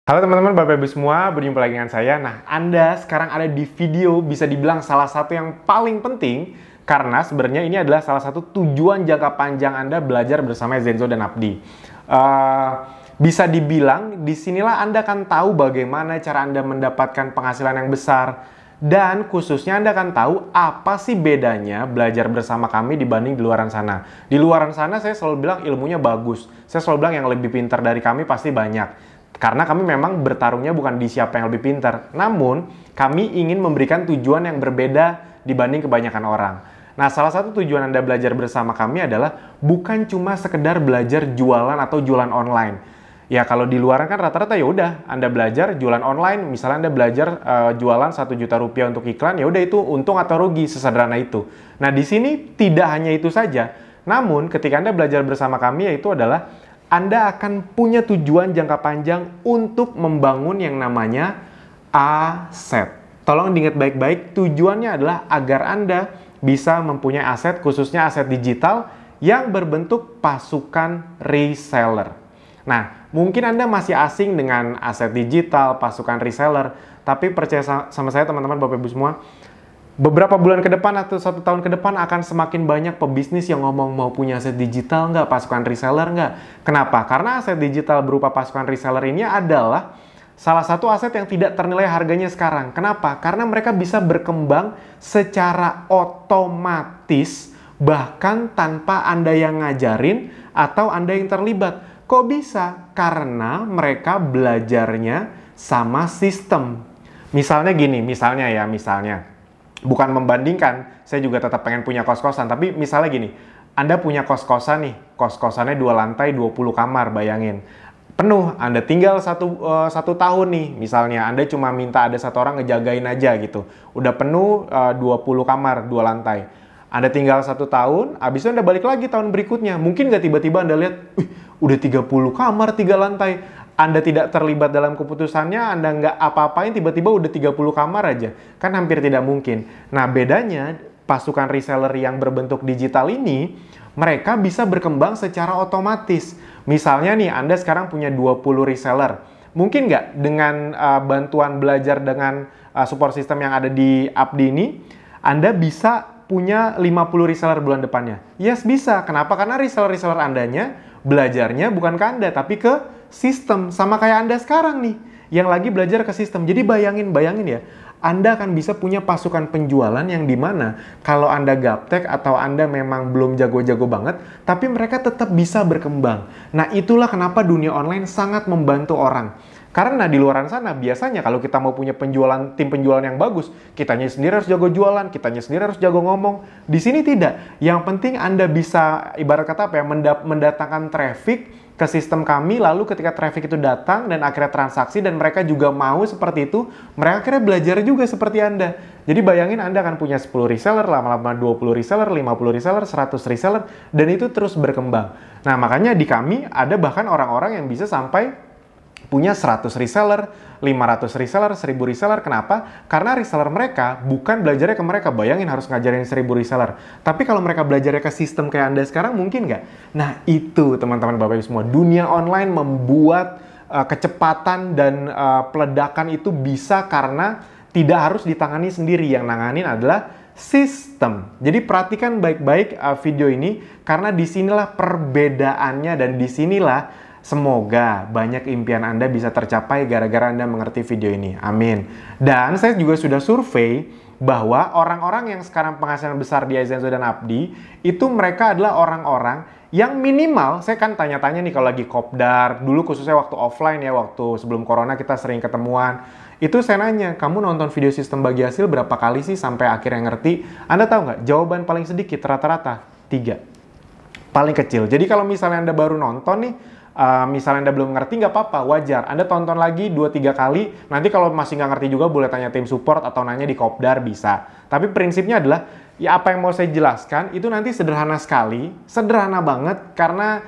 Halo teman-teman, Bapak Ibu semua, berjumpa lagi dengan saya. Nah, Anda sekarang ada di video bisa dibilang salah satu yang paling penting karena sebenarnya ini adalah salah satu tujuan jangka panjang Anda belajar bersama Zenzo dan Abdi. Bisa dibilang disinilah Anda akan tahu bagaimana cara Anda mendapatkan penghasilan yang besar dan khususnya Anda akan tahu apa sih bedanya belajar bersama kami dibanding di luaran sana. Di luaran sana saya selalu bilang ilmunya bagus. Saya selalu bilang yang lebih pintar dari kami pasti banyak. Karena kami memang bertarungnya bukan di siapa yang lebih pintar. Namun, kami ingin memberikan tujuan yang berbeda dibanding kebanyakan orang. Nah, salah satu tujuan Anda belajar bersama kami adalah bukan cuma sekedar belajar jualan atau jualan online. Ya, kalau di luar kan rata-rata ya udah Anda belajar jualan online, misalnya Anda belajar jualan 1 juta rupiah untuk iklan, ya udah itu untung atau rugi, sesederhana itu. Nah, di sini tidak hanya itu saja. Namun, ketika Anda belajar bersama kami yaitu adalah Anda akan punya tujuan jangka panjang untuk membangun yang namanya aset. Tolong diingat baik-baik, tujuannya adalah agar Anda bisa mempunyai aset, khususnya aset digital yang berbentuk pasukan reseller. Nah, mungkin Anda masih asing dengan aset digital, pasukan reseller, tapi percaya sama saya teman-teman, Bapak Ibu semua, beberapa bulan ke depan atau 1 tahun ke depan akan semakin banyak pebisnis yang ngomong mau punya aset digital nggak, pasukan reseller nggak. Kenapa? Karena aset digital berupa pasukan reseller ini adalah salah satu aset yang tidak ternilai harganya sekarang. Kenapa? Karena mereka bisa berkembang secara otomatis bahkan tanpa Anda yang ngajarin atau Anda yang terlibat. Kok bisa? Karena mereka belajarnya sama sistem. Misalnya gini, misalnya. Bukan membandingkan, saya juga tetap pengen punya kos-kosan, tapi misalnya gini, Anda punya kos-kosan nih, kos-kosannya 2 lantai, 20 kamar, bayangin. Penuh, Anda tinggal satu tahun nih, misalnya Anda cuma minta ada 1 orang ngejagain aja gitu. Udah penuh 20 kamar, 2 lantai. Anda tinggal 1 tahun, habis itu Anda balik lagi tahun berikutnya. Mungkin nggak tiba-tiba Anda lihat, udah 30 kamar, 3 lantai. Anda tidak terlibat dalam keputusannya, Anda nggak apa-apain, tiba-tiba udah 30 kamar aja. Kan hampir tidak mungkin. Nah, bedanya pasukan reseller yang berbentuk digital ini, mereka bisa berkembang secara otomatis. Misalnya nih, Anda sekarang punya 20 reseller. Mungkin nggak dengan bantuan belajar dengan support system yang ada di Abdi ini, Anda bisa punya 50 reseller bulan depannya? Yes, bisa. Kenapa? Karena reseller-reseller Andanya belajarnya bukan ke Anda, tapi ke sistem. Sama kayak Anda sekarang nih, yang lagi belajar ke sistem. Jadi bayangin ya, Anda akan bisa punya pasukan penjualan yang dimana kalau Anda gaptek atau Anda memang belum jago-jago banget, tapi mereka tetap bisa berkembang. Nah, itulah kenapa dunia online sangat membantu orang. Karena di luaran sana biasanya kalau kita mau punya tim penjualan yang bagus, kitanya sendiri harus jago jualan, kitanya sendiri harus jago ngomong. Di sini tidak. Yang penting Anda bisa ibarat kata apa ya, mendatangkan traffic ke sistem kami, lalu ketika traffic itu datang dan akhirnya transaksi dan mereka juga mau seperti itu, mereka akhirnya belajar juga seperti Anda. Jadi bayangin Anda akan punya 10 reseller, lama-lama 20 reseller, 50 reseller, 100 reseller, dan itu terus berkembang. Nah, makanya di kami ada bahkan orang-orang yang bisa sampai punya 100 reseller, 500 reseller, 1000 reseller. Kenapa? Karena reseller mereka bukan belajarnya ke mereka. Bayangin harus ngajarin 1000 reseller. Tapi kalau mereka belajarnya ke sistem kayak Anda sekarang, mungkin nggak? Nah, itu teman-teman Bapak Ibu semua. Dunia online membuat kecepatan dan peledakan itu bisa karena tidak harus ditangani sendiri. Yang nanganin adalah sistem. Jadi perhatikan baik-baik video ini karena disinilah perbedaannya dan disinilah semoga banyak impian Anda bisa tercapai gara-gara Anda mengerti video ini. Amin. Dan saya juga sudah survei bahwa orang-orang yang sekarang penghasilan besar di Zenzo dan Abdi, itu mereka adalah orang-orang yang minimal, saya kan tanya-tanya nih kalau lagi kopdar, dulu khususnya waktu offline ya, waktu sebelum corona kita sering ketemuan. Itu saya nanya, kamu nonton video sistem bagi hasil berapa kali sih sampai akhirnya ngerti? Anda tahu nggak? Jawaban paling sedikit, rata-rata 3. Paling kecil. Jadi kalau misalnya Anda baru nonton nih, misalnya Anda belum ngerti, nggak apa-apa, wajar. Anda tonton lagi 2-3 kali, nanti kalau masih nggak ngerti juga boleh tanya tim support atau nanya di Kopdar, bisa. Tapi prinsipnya adalah, ya apa yang mau saya jelaskan, itu nanti sederhana sekali, sederhana banget, karena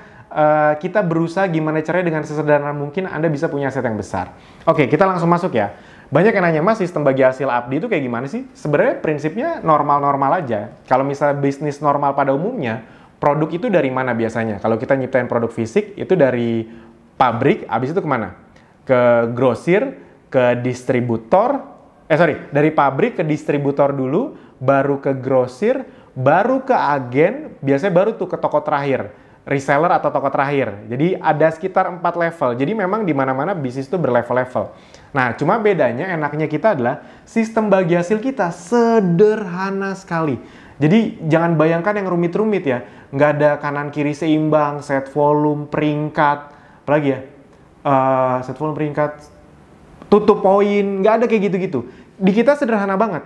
kita berusaha gimana caranya dengan sesederhana mungkin Anda bisa punya aset yang besar. Oke, kita langsung masuk ya. Banyak yang nanya, Mas, sistem bagi hasil Abdi itu kayak gimana sih? Sebenarnya prinsipnya normal-normal aja. Kalau misalnya bisnis normal pada umumnya, produk itu dari mana biasanya? Kalau kita nyiptain produk fisik, itu dari pabrik, habis itu kemana? ke grosir, ke distributor, dari pabrik ke distributor dulu, baru ke grosir, baru ke agen, biasanya baru tuh ke toko terakhir, reseller atau toko terakhir. Jadi ada sekitar 4 level. Jadi memang di mana-mana bisnis itu berlevel-level. Nah, cuma bedanya enaknya kita adalah sistem bagi hasil kita sederhana sekali. Jadi jangan bayangkan yang rumit-rumit ya. Nggak ada kanan kiri seimbang, set volume, peringkat, apalagi ya, set volume, peringkat, tutup poin, nggak ada kayak gitu-gitu. Di kita sederhana banget.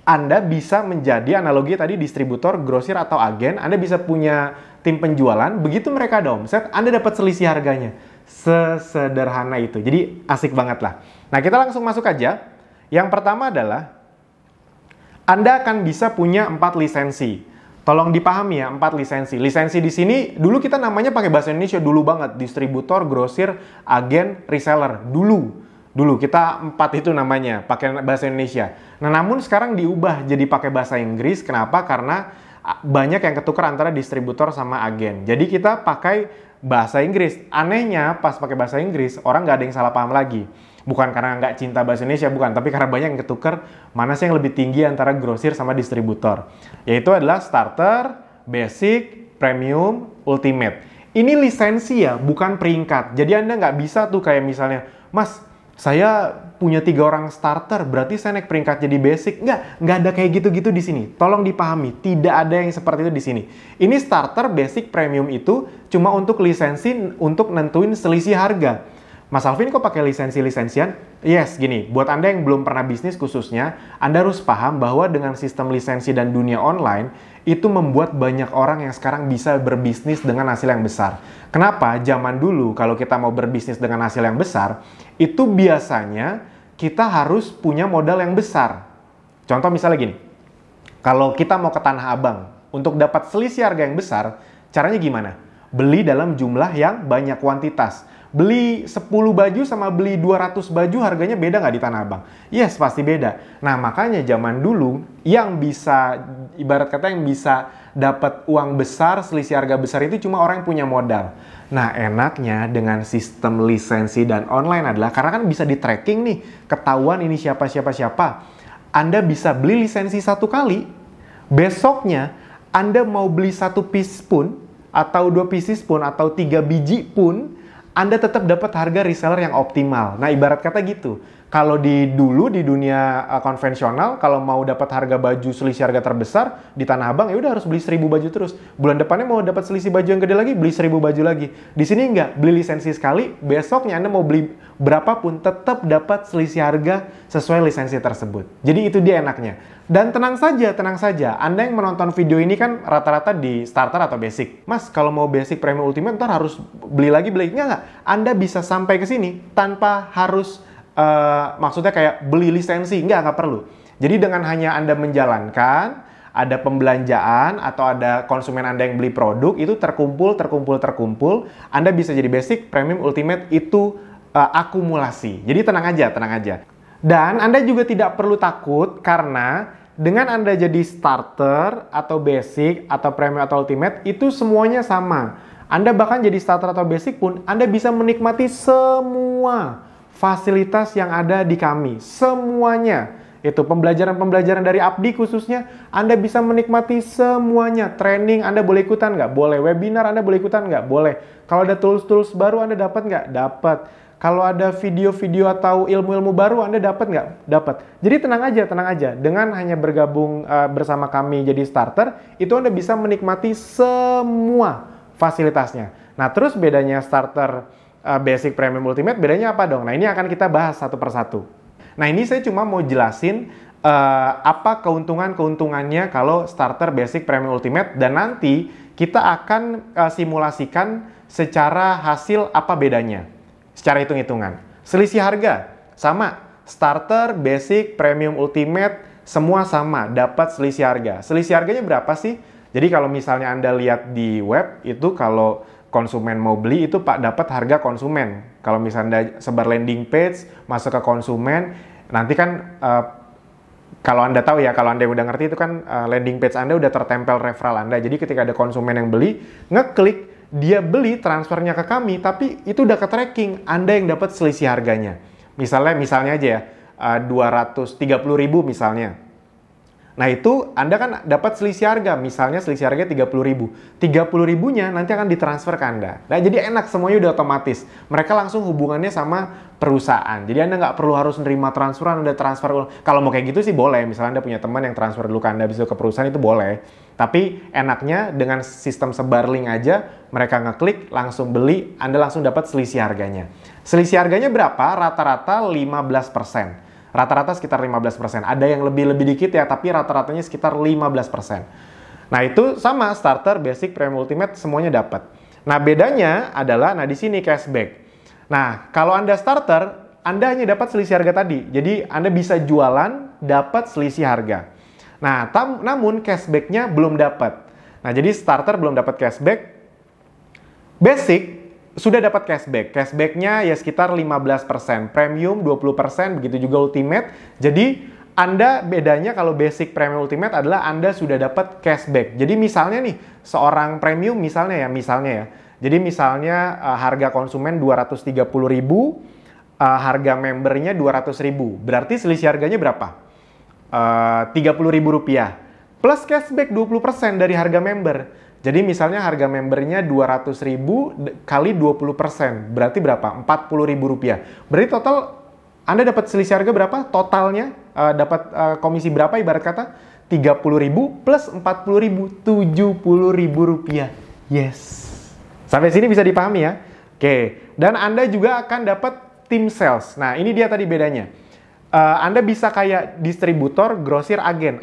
Anda bisa menjadi analogi tadi distributor, grosir atau agen. Anda bisa punya tim penjualan. Begitu mereka ada omset, Anda dapat selisih harganya. Sesederhana itu. Jadi asik banget lah. Nah, kita langsung masuk aja. Yang pertama adalah Anda akan bisa punya 4 lisensi. Tolong dipahami ya, 4 lisensi. Lisensi di sini dulu kita namanya pakai bahasa Indonesia dulu banget. Distributor, grosir, agen, reseller. Dulu kita 4 itu namanya, pakai bahasa Indonesia. Nah, namun sekarang diubah jadi pakai bahasa Inggris. Kenapa? Karena banyak yang ketukar antara distributor sama agen. Jadi kita pakai bahasa Inggris. Anehnya pas pakai bahasa Inggris, orang nggak ada yang salah paham lagi. Bukan karena nggak cinta bahasa Indonesia, bukan. Tapi karena banyak yang ketukar mana sih yang lebih tinggi antara grosir sama distributor. Yaitu adalah starter, basic, premium, ultimate. Ini lisensi ya, bukan peringkat. Jadi Anda nggak bisa tuh kayak misalnya, Mas, saya punya 3 orang starter, berarti saya naik peringkat jadi basic. Nggak ada kayak gitu-gitu di sini. Tolong dipahami, tidak ada yang seperti itu di sini. Ini starter, basic, premium itu cuma untuk lisensi untuk nentuin selisih harga. Mas Alvin kok pakai lisensi-lisensian? Yes, gini, buat Anda yang belum pernah bisnis khususnya, Anda harus paham bahwa dengan sistem lisensi dan dunia online, itu membuat banyak orang yang sekarang bisa berbisnis dengan hasil yang besar. Kenapa? Zaman dulu kalau kita mau berbisnis dengan hasil yang besar, itu biasanya kita harus punya modal yang besar. Contoh misalnya gini, kalau kita mau ke Tanah Abang, untuk dapat selisih harga yang besar, caranya gimana? Beli dalam jumlah yang banyak kuantitas. Beli 10 baju sama beli 200 baju harganya beda nggak di Tanah Abang? Yes, pasti beda. Nah, makanya zaman dulu yang bisa, ibarat kata yang bisa dapat uang besar, selisih harga besar itu cuma orang yang punya modal. Nah, enaknya dengan sistem lisensi dan online adalah, karena kan bisa di-tracking nih, ketahuan ini siapa. Anda bisa beli lisensi 1 kali, besoknya Anda mau beli 1 piece pun, atau 2 pieces pun, atau 3 biji pun, Anda tetap dapat harga reseller yang optimal. Nah, ibarat kata gitu. Kalau dulu di dunia konvensional, kalau mau dapat harga baju selisih harga terbesar di Tanah Abang, ya udah harus beli 1000 baju terus. Bulan depannya mau dapat selisih baju yang gede lagi, beli 1000 baju lagi. Di sini enggak, beli lisensi sekali, besoknya Anda mau beli berapapun tetap dapat selisih harga sesuai lisensi tersebut. Jadi itu dia enaknya. Dan tenang saja, Anda yang menonton video ini kan rata-rata di starter atau basic. Mas, kalau mau basic, premium, ultimate, ntar harus beli lagi. Enggak. Anda bisa sampai ke sini tanpa harus, maksudnya kayak beli lisensi. Nggak perlu. Jadi dengan hanya Anda menjalankan, ada pembelanjaan, atau ada konsumen Anda yang beli produk, itu terkumpul, Anda bisa jadi basic, premium, ultimate, itu akumulasi. Jadi tenang aja. Dan Anda juga tidak perlu takut karena dengan Anda jadi starter atau basic atau premium atau ultimate itu semuanya sama. Anda bahkan jadi starter atau basic pun Anda bisa menikmati semua fasilitas yang ada di kami. Semuanya. Itu pembelajaran dari Abdi khususnya Anda bisa menikmati semuanya. Training Anda boleh ikutan nggak? Boleh. Webinar Anda boleh ikutan nggak? Boleh. Kalau ada tools-tools baru Anda dapat nggak? Dapat. Kalau ada video-video atau ilmu-ilmu baru Anda dapat nggak? Dapat. Jadi tenang aja. Dengan hanya bergabung bersama kami jadi starter, itu Anda bisa menikmati semua fasilitasnya. Nah, terus bedanya starter, basic, premium, ultimate, bedanya apa dong? Nah, ini akan kita bahas satu persatu. Nah, ini saya cuma mau jelasin apa keuntungannya kalau starter, basic, premium, ultimate, dan nanti kita akan simulasikan secara hasil apa bedanya. Secara hitung-hitungan. Selisih harga, sama. Starter, basic, premium, ultimate, semua sama. Dapat selisih harga. Selisih harganya berapa sih? Jadi kalau misalnya Anda lihat di web, itu kalau konsumen mau beli, itu Pak dapat harga konsumen. Kalau misalnya Anda sebar landing page, masuk ke konsumen, nanti kan kalau Anda tahu ya, kalau Anda udah ngerti itu kan landing page Anda udah tertempel referral Anda. Jadi ketika ada konsumen yang beli, ngeklik, dia beli transfernya ke kami, tapi itu udah ke tracking, Anda yang dapat selisih harganya. Misalnya aja ya, 230.000 misalnya. Nah itu Anda kan dapat selisih harga, misalnya selisih harga 30.000. 30.000-nya nanti akan ditransfer ke Anda. Nah jadi enak, semuanya udah otomatis. Mereka langsung hubungannya sama perusahaan. Jadi Anda nggak perlu harus nerima transferan, Anda transfer ulang. Kalau mau kayak gitu sih boleh, misalnya Anda punya teman yang transfer dulu ke Anda, bisa ke perusahaan, itu boleh. Tapi enaknya dengan sistem sebar link aja, mereka ngeklik, langsung beli, Anda langsung dapat selisih harganya. Selisih harganya berapa? Rata-rata 15%. Rata-rata sekitar 15%. Ada yang lebih dikit ya, tapi rata-ratanya sekitar 15%. Nah, itu sama starter, basic, premium, ultimate semuanya dapat. Nah, bedanya adalah di sini cashback. Nah, kalau Anda starter, Anda hanya dapat selisih harga tadi. Jadi, Anda bisa jualan, dapat selisih harga. Nah, namun cashback-nya belum dapat. Nah, jadi starter belum dapat cashback. Basic sudah dapat cashback. Cashback-nya ya sekitar 15%, premium 20%, begitu juga ultimate. Jadi Anda bedanya kalau basic, premium, ultimate adalah Anda sudah dapat cashback. Jadi misalnya nih, seorang premium misalnya ya. Jadi misalnya harga konsumen 230.000, harga membernya 200.000. Berarti selisih harganya berapa? 30.000 rupiah. Plus cashback 20% dari harga member. Jadi misalnya harga membernya 200.000 kali 20%, berarti berapa? 40.000 rupiah. Berarti total Anda dapat selisih harga berapa? Totalnya dapat komisi berapa ibarat kata? 30.000 plus 40.000, 70.000 rupiah. Yes. Sampai sini bisa dipahami ya? Oke. Dan Anda juga akan dapat tim sales. Nah ini dia tadi bedanya. Anda bisa kayak distributor, grosir, agen.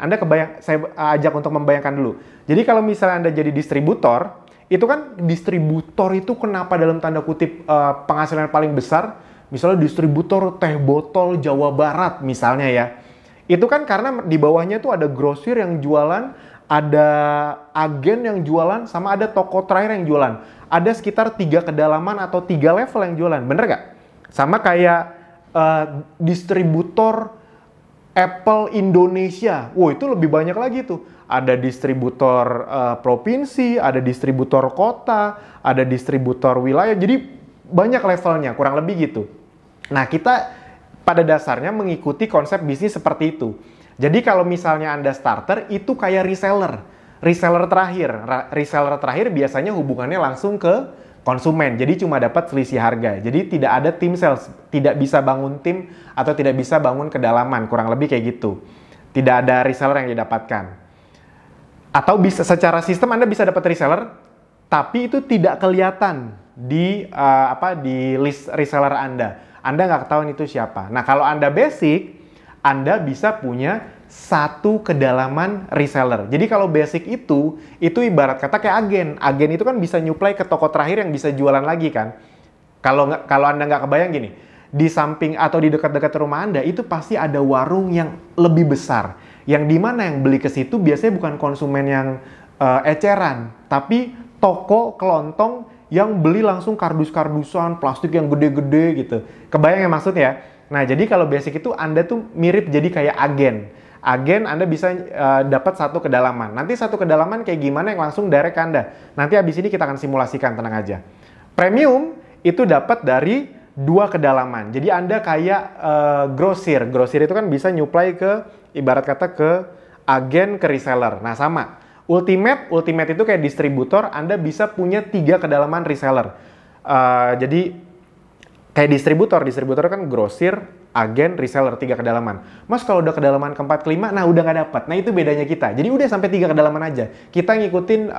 Saya ajak untuk membayangkan dulu. Jadi kalau misalnya Anda jadi distributor, itu kan distributor itu kenapa dalam tanda kutip penghasilan paling besar? Misalnya distributor teh botol Jawa Barat misalnya ya. Itu kan karena di bawahnya tuh ada grosir yang jualan, ada agen yang jualan, sama ada toko terakhir yang jualan. Ada sekitar 3 kedalaman atau 3 level yang jualan, bener nggak? Sama kayak distributor Apple Indonesia. Wow, itu lebih banyak lagi tuh. Ada distributor provinsi, ada distributor kota, ada distributor wilayah. Jadi banyak levelnya, kurang lebih gitu. Nah, kita pada dasarnya mengikuti konsep bisnis seperti itu. Jadi kalau misalnya Anda starter, itu kayak reseller. Reseller terakhir biasanya hubungannya langsung ke konsumen, jadi cuma dapat selisih harga. Jadi tidak ada tim sales, tidak bisa bangun tim atau tidak bisa bangun kedalaman, kurang lebih kayak gitu. Tidak ada reseller yang didapatkan. Atau bisa secara sistem Anda bisa dapat reseller, tapi itu tidak kelihatan di list reseller Anda. Anda nggak ketahuan itu siapa. Nah kalau Anda basic, Anda bisa punya satu kedalaman reseller. Jadi kalau basic itu ibarat kata kayak agen. Agen itu kan bisa nyuplai ke toko terakhir yang bisa jualan lagi kan. Kalau Anda nggak kebayang gini, di samping atau di dekat-dekat rumah Anda itu pasti ada warung yang lebih besar. Yang dimana yang beli ke situ biasanya bukan konsumen yang eceran, tapi toko kelontong yang beli langsung kardus-kardusan, plastik yang gede-gede gitu. Kebayang ya maksudnya? Nah jadi kalau basic itu Anda tuh mirip jadi kayak agen. Agen Anda bisa dapat satu kedalaman. Nanti satu kedalaman kayak gimana yang langsung direct ke Anda. Nanti habis ini kita akan simulasikan, tenang aja. Premium itu dapat dari 2 kedalaman. Jadi Anda kayak grosir. Grosir itu kan bisa nyuplai ke, ibarat kata ke agen, ke reseller. Nah sama. Ultimate itu kayak distributor. Anda bisa punya 3 kedalaman reseller. Jadi kayak distributor kan grosir, agen, reseller, 3 kedalaman. Mas kalau udah kedalaman keempat, kelima, nah udah nggak dapat. Nah itu bedanya kita. Jadi udah sampai 3 kedalaman aja. Kita ngikutin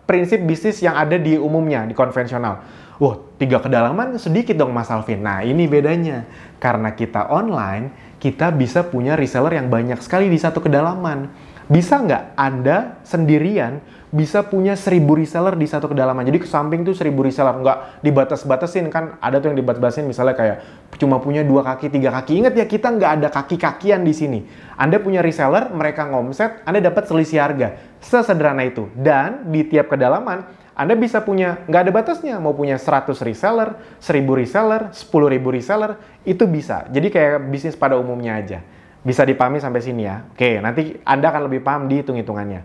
prinsip bisnis yang ada di umumnya, di konvensional. Wah, 3 kedalaman sedikit dong Mas Alvin. Nah ini bedanya. Karena kita online, kita bisa punya reseller yang banyak sekali di satu kedalaman. Bisa nggak Anda sendirian bisa punya 1000 reseller di satu kedalaman? Jadi ke samping tuh 1000 reseller, nggak dibatas-batasin kan? Ada tuh yang dibatas-batasin misalnya kayak cuma punya 2 kaki, 3 kaki. Ingat ya, kita nggak ada kaki-kakian di sini. Anda punya reseller, mereka ngomset, Anda dapat selisih harga. Sesederhana itu. Dan di tiap kedalaman, Anda bisa punya, nggak ada batasnya. Mau punya 100 reseller, 1000 reseller, 10.000 reseller, itu bisa. Jadi kayak bisnis pada umumnya aja. Bisa dipahami sampai sini ya. Oke, nanti Anda akan lebih paham di hitung-hitungannya.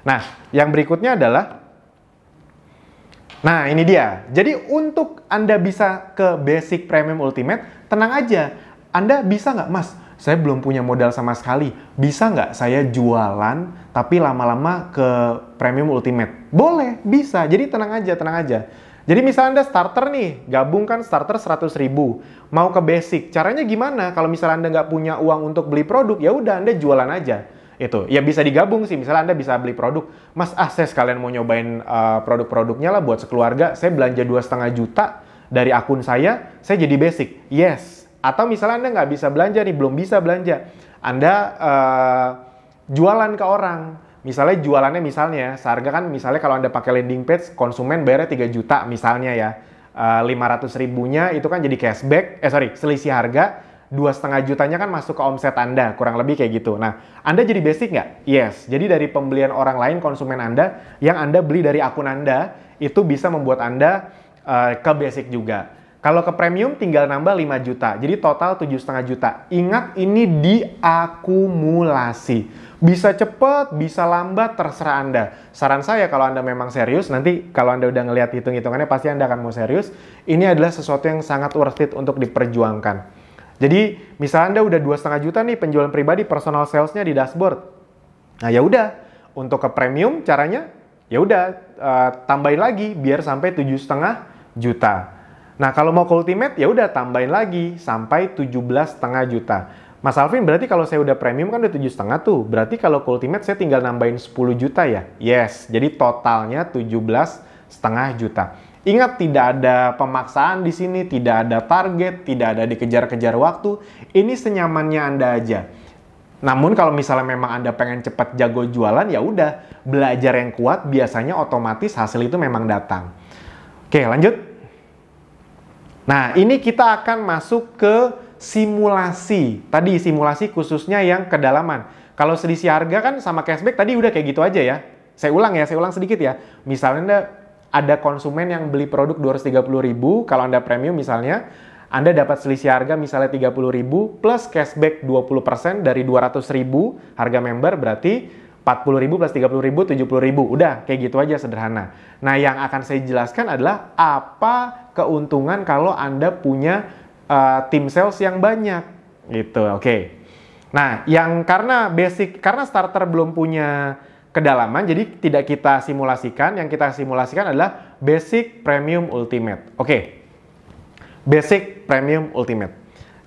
Nah, yang berikutnya adalah Nah, ini dia. Jadi untuk Anda bisa ke Basic, Premium, Ultimate, tenang aja. Anda bisa nggak, Mas? Saya belum punya modal sama sekali. Bisa nggak saya jualan, tapi lama-lama ke Premium, Ultimate? Boleh, bisa. Jadi tenang aja, tenang aja. Jadi misalnya Anda starter nih, gabungkan starter 100.000. Mau ke Basic, caranya gimana? Kalau misalnya Anda nggak punya uang untuk beli produk, ya udah Anda jualan aja. Itu ya bisa digabung sih, misalnya Anda bisa beli produk, Mas, saya sekalian mau nyobain produk-produknya lah buat sekeluarga, saya belanja 2,5 juta dari akun saya jadi basic, yes. Atau misalnya Anda nggak bisa belanja nih, belum bisa belanja, Anda jualan ke orang, misalnya jualannya misalnya, seharga kan misalnya kalau Anda pakai landing page, konsumen bayarnya 3 juta misalnya ya, 500 ribunya itu kan jadi cashback, selisih harga, 2,5 jutanya kan masuk ke omset Anda, kurang lebih kayak gitu. Nah, Anda jadi basic nggak? Yes. Jadi dari pembelian orang lain, konsumen Anda, yang Anda beli dari akun Anda, itu bisa membuat Anda ke basic juga. Kalau ke premium tinggal nambah 5 juta. Jadi total 7,5 juta. Ingat, ini diakumulasi. Bisa cepet, bisa lambat, terserah Anda. Saran saya kalau Anda memang serius, nanti kalau Anda udah ngelihat hitung-hitungannya, pasti Anda akan mau serius. Ini adalah sesuatu yang sangat worth it untuk diperjuangkan. Jadi, misalnya Anda udah 2,5 juta nih penjualan pribadi, personal sales-nya di dashboard. Nah, ya udah, untuk ke premium caranya, ya udah tambahin lagi biar sampai 7,5 juta. Nah, kalau mau ke ultimate, ya udah tambahin lagi sampai 17,5 juta. Mas Alvin, berarti kalau saya udah premium kan udah 7,5 tuh. Berarti kalau ke ultimate saya tinggal nambahin 10 juta ya? Yes, jadi totalnya 17,5 juta. Ingat, tidak ada pemaksaan di sini, tidak ada target, tidak ada dikejar-kejar waktu. Ini senyamannya Anda aja. Namun kalau misalnya memang Anda pengen cepat jago jualan, ya udah, belajar yang kuat, biasanya otomatis hasil itu memang datang. Oke, lanjut. Nah, ini kita akan masuk ke simulasi. Tadi simulasi khususnya yang kedalaman. Kalau selisih harga kan sama cashback tadi udah kayak gitu aja ya. Saya ulang sedikit ya. Misalnya ada konsumen yang beli produk 230.000, kalau Anda premium misalnya, Anda dapat selisih harga misalnya 30.000 plus cashback 20% dari 200.000 harga member, berarti 40.000 plus 30.000, 70.000. Udah, kayak gitu aja sederhana. Nah, yang akan saya jelaskan adalah apa keuntungan kalau Anda punya tim sales yang banyak. Gitu, oke. Nah, yang karena starter belum punya kedalaman, jadi tidak kita simulasikan. Yang kita simulasikan adalah Basic, Premium, Ultimate. Oke. Basic, Premium, Ultimate.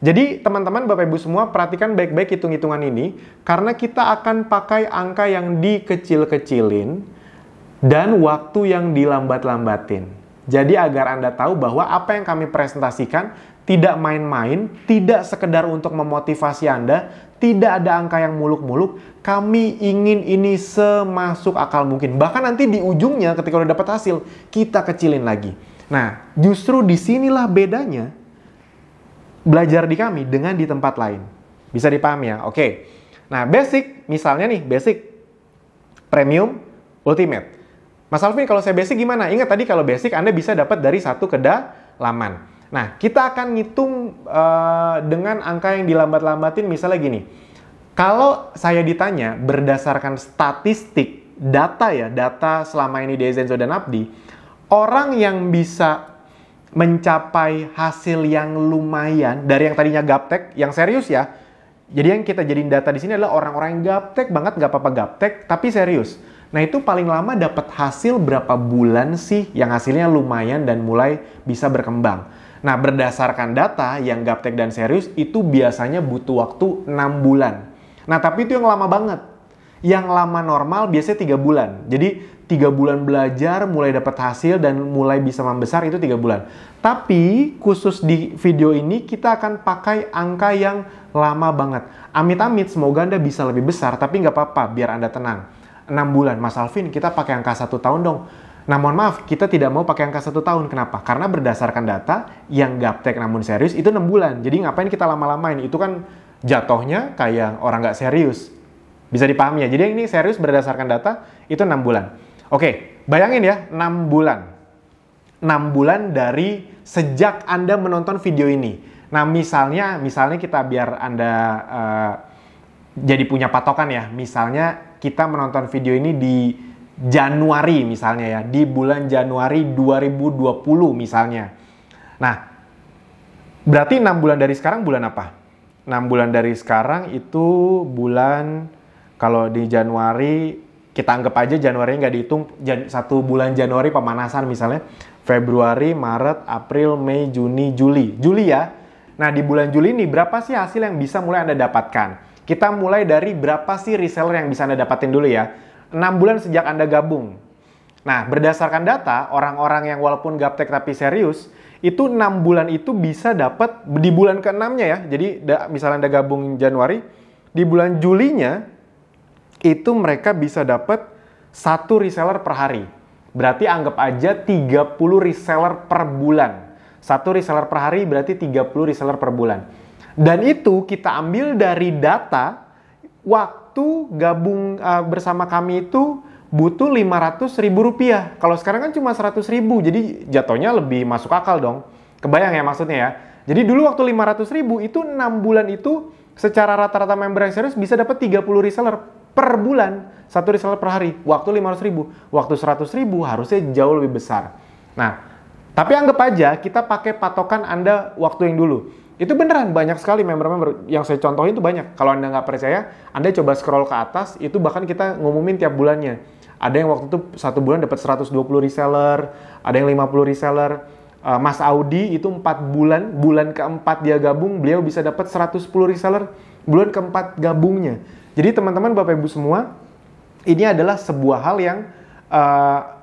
Jadi teman-teman, Bapak Ibu semua, perhatikan baik-baik hitung-hitungan ini, karena kita akan pakai angka yang dikecil-kecilin dan waktu yang dilambat-lambatin. Jadi agar Anda tahu bahwa apa yang kami presentasikan tidak main-main, tidak sekedar untuk memotivasi Anda, tidak ada angka yang muluk-muluk. Kami ingin ini semasuk akal mungkin. Bahkan nanti di ujungnya ketika udah dapat hasil, kita kecilin lagi. Nah, justru disinilah bedanya belajar di kami dengan di tempat lain. Bisa dipahami ya? Oke. Nah, basic, misalnya nih, basic, premium, ultimate. Mas Alvin, kalau saya basic gimana? Ingat tadi kalau basic Anda bisa dapat dari satu kedalaman. Nah, kita akan ngitung dengan angka yang dilambat-lambatin, misalnya gini. Kalau saya ditanya berdasarkan statistik, data selama ini di Zenzo dan Abdi, orang yang bisa mencapai hasil yang lumayan dari yang tadinya gaptek, yang serius ya. Jadi yang kita jadiin data di sini adalah orang-orang yang gaptek banget, nggak apa-apa gaptek, tapi serius. Nah, itu paling lama dapat hasil berapa bulan sih yang hasilnya lumayan dan mulai bisa berkembang. Nah, berdasarkan data yang gaptek dan serius itu biasanya butuh waktu 6 bulan. Nah, tapi itu yang lama banget. Yang lama normal biasanya 3 bulan. Jadi 3 bulan belajar, mulai dapat hasil dan mulai bisa membesar itu 3 bulan. Tapi khusus di video ini kita akan pakai angka yang lama banget. Amit-amit semoga Anda bisa lebih besar, tapi nggak apa-apa biar Anda tenang. 6 bulan, Mas Alvin kita pakai angka 1 tahun dong. Nah, mohon maaf, kita tidak mau pakai angka 1 tahun. Kenapa? Karena berdasarkan data yang gaptek namun serius itu 6 bulan. Jadi ngapain kita lama-lamain? Itu kan jatuhnya kayak orang nggak serius. Bisa dipahami ya? Jadi ini serius berdasarkan data itu 6 bulan. Oke, bayangin ya, 6 bulan. 6 bulan dari sejak Anda menonton video ini. Nah, misalnya kita biar Anda jadi punya patokan ya. Misalnya kita menonton video ini di Januari misalnya ya, di bulan Januari 2020 misalnya. Nah, berarti 6 bulan dari sekarang bulan apa? 6 bulan dari sekarang itu bulan, kalau di Januari, kita anggap aja Januari nggak dihitung, 1 bulan Januari pemanasan misalnya, Februari, Maret, April, Mei, Juni, Juli. Juli ya. Nah, di bulan Juli ini berapa sih hasil yang bisa mulai Anda dapatkan? Kita mulai dari berapa sih reseller yang bisa Anda dapatin dulu ya. 6 bulan sejak Anda gabung. Nah, berdasarkan data, orang-orang yang walaupun gaptek tapi serius, itu 6 bulan itu bisa dapat di bulan ke-6-nya ya. Jadi, misalnya Anda gabung Januari, di bulan Julinya, itu mereka bisa dapat 1 reseller per hari. Berarti anggap aja 30 reseller per bulan. 1 reseller per hari berarti 30 reseller per bulan. Dan itu kita ambil dari data waktu gabung bersama kami itu butuh Rp500.000. Kalau sekarang kan cuma Rp100.000, jadi jatuhnya lebih masuk akal dong. Kebayang ya maksudnya ya? Jadi dulu waktu Rp500.000 itu 6 bulan itu secara rata-rata member yang serius bisa dapat 30 reseller per bulan. 1 reseller per hari. Waktu Rp500.000. Waktu Rp100.000 harusnya jauh lebih besar. Nah, tapi anggap aja kita pakai patokan Anda waktu yang dulu. Itu beneran banyak sekali member-member yang saya contohin itu banyak. Kalau Anda nggak percaya, Anda coba scroll ke atas, itu bahkan kita ngumumin tiap bulannya. Ada yang waktu itu 1 bulan dapat 120 reseller, ada yang 50 reseller. Mas Audi itu 4 bulan, bulan keempat dia gabung, beliau bisa dapat 110 reseller, bulan keempat gabungnya. Jadi teman-teman Bapak Ibu semua, ini adalah sebuah hal yang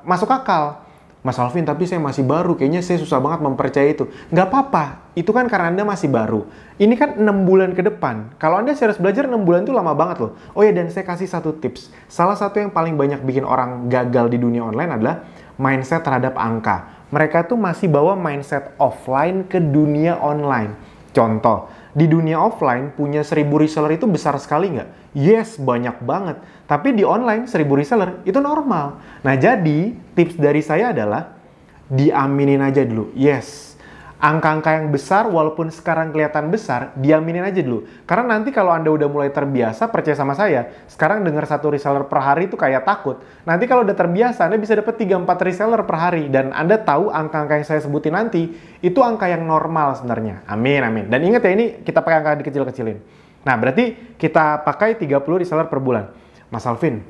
masuk akal. Mas Alvin, tapi saya masih baru, kayaknya saya susah banget mempercayai itu. Nggak apa-apa, itu kan karena Anda masih baru. Ini kan 6 bulan ke depan. Kalau Anda serius belajar 6 bulan itu lama banget loh. Oh ya, dan saya kasih satu tips. Salah satu yang paling banyak bikin orang gagal di dunia online adalah mindset terhadap angka. Mereka tuh masih bawa mindset offline ke dunia online. Contoh, di dunia offline punya 1000 reseller itu besar sekali nggak? Yes, banyak banget. Tapi di online 1000 reseller itu normal. Nah, jadi tips dari saya adalah diaminin aja dulu. Yes, angka-angka yang besar walaupun sekarang kelihatan besar, diaminin aja dulu. Karena nanti kalau Anda udah mulai terbiasa, percaya sama saya, sekarang dengar 1 reseller per hari itu kayak takut. Nanti kalau udah terbiasa, Anda bisa dapat 3-4 reseller per hari. Dan Anda tahu angka-angka yang saya sebutin nanti, itu angka yang normal sebenarnya. Amin, amin. Dan ingat ya, ini kita pakai angka dikecil-kecilin. Nah, berarti kita pakai 30 reseller per bulan. Mas Alvin,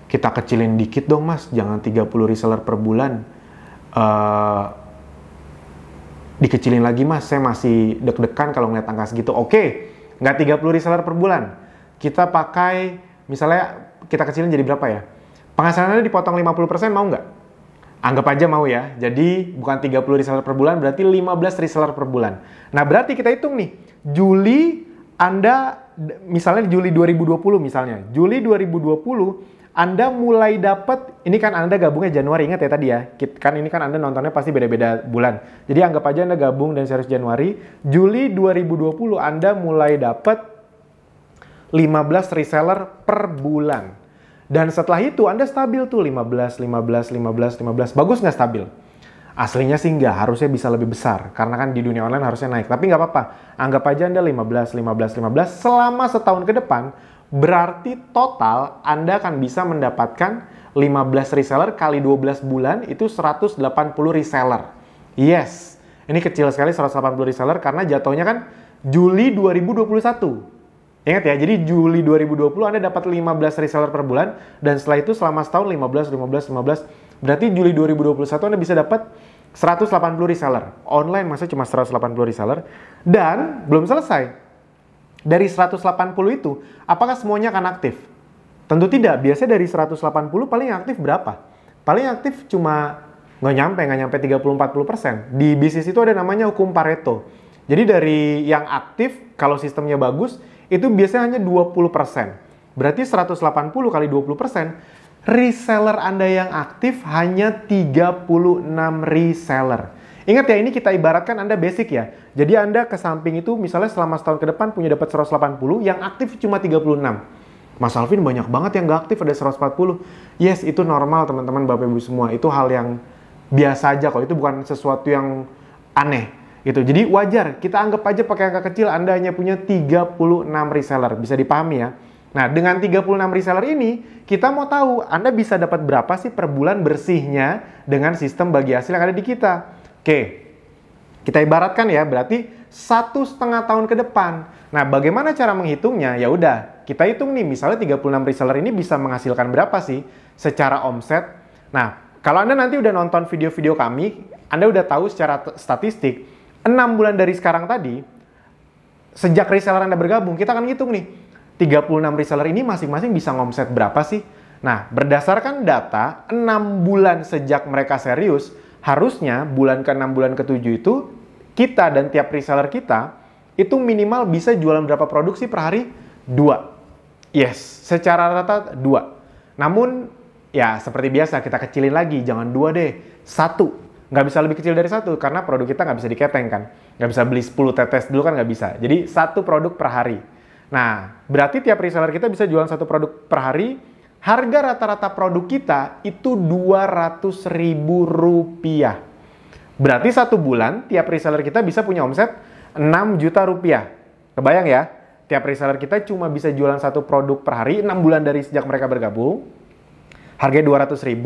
kita kecilin dikit dong mas, jangan 30 reseller per bulan. Dikecilin lagi mas, saya masih deg-degan kalau ngeliat angka segitu. Oke, nggak 30 reseller per bulan. Kita pakai, misalnya kita kecilin jadi berapa ya? Penghasilannya dipotong 50%, mau nggak? Anggap aja mau ya. Jadi bukan 30 reseller per bulan, berarti 15 reseller per bulan. Nah, berarti kita hitung nih. Juli Anda, misalnya Juli 2020 misalnya. Juli 2020 Anda mulai dapat, ini kan Anda gabungnya Januari, ingat ya tadi ya. Kan ini kan Anda nontonnya pasti beda-beda bulan. Jadi anggap aja Anda gabung dan serius Januari. Juli 2020 Anda mulai dapat 15 reseller per bulan. Dan setelah itu Anda stabil tuh 15. Bagus nggak stabil? Aslinya sih nggak, harusnya bisa lebih besar. Karena kan di dunia online harusnya naik. Tapi nggak apa-apa. Anggap aja Anda 15 selama setahun ke depan. Berarti total Anda akan bisa mendapatkan 15 reseller kali 12 bulan itu 180 reseller. Yes, ini kecil sekali 180 reseller karena jatuhnya kan Juli 2021. Ingat ya, jadi Juli 2020 Anda dapat 15 reseller per bulan dan setelah itu selama setahun 15. Berarti Juli 2021 Anda bisa dapat 180 reseller. Online masa cuma 180 reseller dan belum selesai. Dari 180 itu, apakah semuanya akan aktif? Tentu tidak. Biasanya dari 180 paling aktif berapa? Paling aktif cuma nggak nyampe 30-40%. Di bisnis itu ada namanya hukum Pareto. Jadi dari yang aktif, kalau sistemnya bagus, itu biasanya hanya 20%. Berarti 180 kali 20%, reseller Anda yang aktif hanya 36 reseller. Ingat ya, ini kita ibaratkan Anda basic ya. Jadi Anda ke samping itu misalnya selama setahun ke depan punya dapat 180, yang aktif cuma 36. Mas Alvin banyak banget yang nggak aktif, ada 140. Yes, itu normal teman-teman Bapak Ibu semua. Itu hal yang biasa aja kok, itu bukan sesuatu yang aneh. Gitu. Jadi wajar, kita anggap aja pakai angka kecil Anda hanya punya 36 reseller. Bisa dipahami ya. Nah, dengan 36 reseller ini, kita mau tahu Anda bisa dapat berapa sih per bulan bersihnya dengan sistem bagi hasil yang ada di kita. Oke, kita ibaratkan ya, berarti 1,5 tahun ke depan. Nah, bagaimana cara menghitungnya? Ya udah, kita hitung nih, misalnya 36 reseller ini bisa menghasilkan berapa sih secara omset. Nah, kalau Anda nanti udah nonton video-video kami, Anda udah tahu secara statistik, 6 bulan dari sekarang tadi, sejak reseller Anda bergabung, kita akan hitung nih, 36 reseller ini masing-masing bisa ngomset berapa sih? Nah, berdasarkan data, 6 bulan sejak mereka serius, harusnya bulan ke-6, bulan ke-7 itu, kita dan tiap reseller kita, itu minimal bisa jualan berapa produksi per hari? 2. Yes, secara rata 2. Namun, ya seperti biasa, kita kecilin lagi, jangan 2 deh, 1. Nggak bisa lebih kecil dari 1, karena produk kita nggak bisa diketeng kan. Nggak bisa beli 10 tetes dulu kan nggak bisa. Jadi 1 produk per hari. Nah, berarti tiap reseller kita bisa jualan 1 produk per hari. Harga rata-rata produk kita itu Rp200.000. Berarti 1 bulan tiap reseller kita bisa punya omset Rp6 juta. Kebayang ya? Tiap reseller kita cuma bisa jualan 1 produk per hari 6 bulan dari sejak mereka bergabung. Harganya Rp200.000,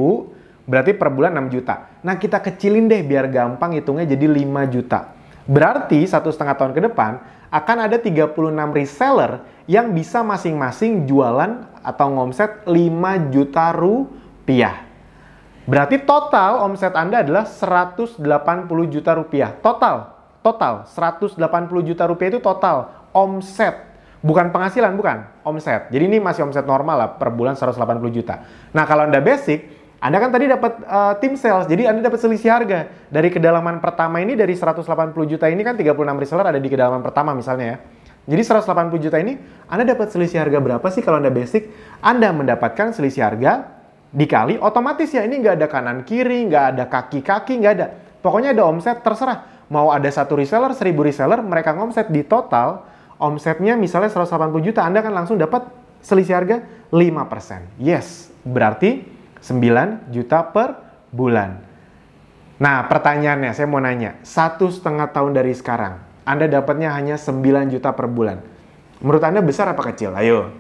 berarti per bulan 6 juta. Nah, kita kecilin deh biar gampang hitungnya jadi 5 juta. Berarti 1,5 tahun ke depan akan ada 36 reseller yang bisa masing-masing jualan atau ngomset Rp5 juta. Berarti total omset Anda adalah Rp180 juta. Total Rp180 juta itu total omset. Bukan penghasilan, bukan. Omset. Jadi ini masih omset normal lah per bulan 180 juta. Nah, kalau Anda basic, Anda kan tadi dapat tim sales, jadi Anda dapat selisih harga. Dari kedalaman pertama ini, dari 180 juta ini kan 36 reseller ada di kedalaman pertama misalnya ya. Jadi 180 juta ini, Anda dapat selisih harga berapa sih kalau Anda basic? Anda mendapatkan selisih harga dikali, otomatis ya ini nggak ada kanan kiri, nggak ada kaki-kaki, nggak ada. Pokoknya ada omset, terserah. Mau ada 1 reseller, 1000 reseller, mereka ngomset di total, omsetnya misalnya 180 juta, Anda kan langsung dapat selisih harga 5%. Yes, berarti 9 juta per bulan. Nah, pertanyaannya, saya mau nanya, 1,5 tahun dari sekarang, Anda dapatnya hanya 9 juta per bulan. Menurut Anda besar apa kecil? Ayo.